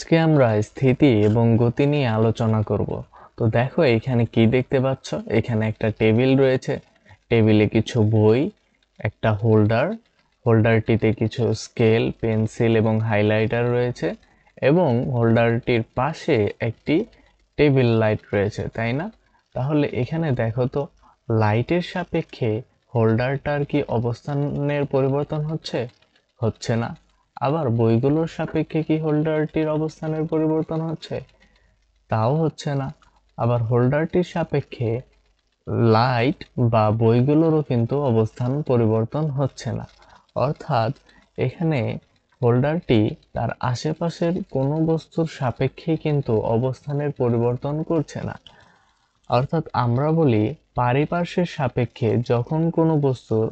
আজকে আমরা স্থিতি এবং গতি নিয়ে আলোচনা করব। তো দেখো এখানে কি দেখতে পাচ্ছ, এখানে একটা টেবিল রয়েছে, টেবিলে কিছু বই, একটা হোল্ডারটিতে কিছু স্কেল, পেন্সিল এবং হাইলাইটার রয়েছে এবং হোল্ডারটির পাশে একটি টেবিল লাইট রয়েছে, তাই না? তাহলে এখানে দেখো তো, লাইটের সাপেক্ষে হোল্ডারটার কি অবস্থানের পরিবর্তন হচ্ছে? হচ্ছে না। আবার বইগুলোর সাপেক্ষে কি হোল্ডারটির অবস্থানের পরিবর্তন হচ্ছে? তাও হচ্ছে না। আবার হোল্ডারটির সাপেক্ষে লাইট বা বইগুলোরও কিন্তু অবস্থান পরিবর্তন হচ্ছে না। অর্থাৎ এখানে হোল্ডারটি তার আশেপাশের কোনো বস্তুর সাপেক্ষে কিন্তু অবস্থানের পরিবর্তন করছে না। অর্থাৎ আমরা বলি পারিপার্শ্বের সাপেক্ষে যখন কোনো বস্তুর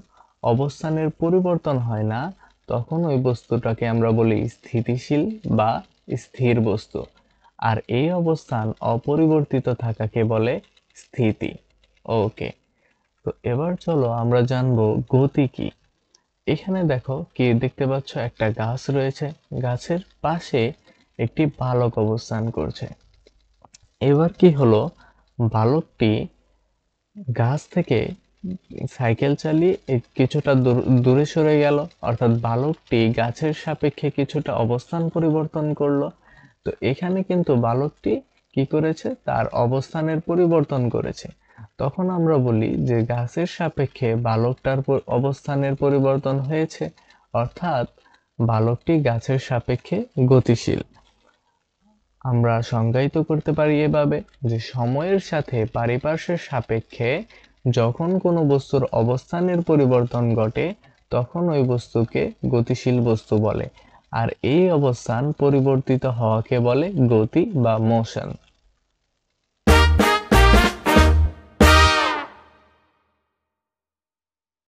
অবস্থানের পরিবর্তন হয় না, তখন ওই বস্তুটাকে আমরা বলি স্থিতিশীল বা স্থির বস্তু। আর এই অবস্থান অপরিবর্তিত থাকাকে বলে স্থিতি। ওকে, তো এবার চলো আমরা জানবো গতি কি। এখানে দেখো কি দেখতে পাচ্ছ, একটা গাছ রয়েছে, গাছের পাশে একটি বালক অবস্থান করছে। এবার কি হলো, বালকটি গাছ থেকে সাইকেল চালিয়ে কিছুটা দূরে সরে গেল, অর্থাৎ বালকটি গাছের সাপেক্ষে কিছুটা অবস্থান পরিবর্তন করলো। তো এখানে কিন্তু বালকটি কি করেছে, তার অবস্থানের পরিবর্তন করেছে। তখন আমরা বলি যে গাছের সাপেক্ষে বালকটার অবস্থানের পরিবর্তন হয়েছে, অর্থাৎ বালকটি গাছের সাপেক্ষে গতিশীল। আমরা সংজ্ঞায়িত করতে পারি এভাবে যে সময়ের সাথে পারিপার্শ্বের সাপেক্ষে যখন কোনো বস্তুর অবস্থানের পরিবর্তন ঘটে, তখন ওই বস্তুকে গতিশীল বস্তু বলে। আর এই অবস্থান পরিবর্তিত হওয়াকে বলে গতি বা মোশন।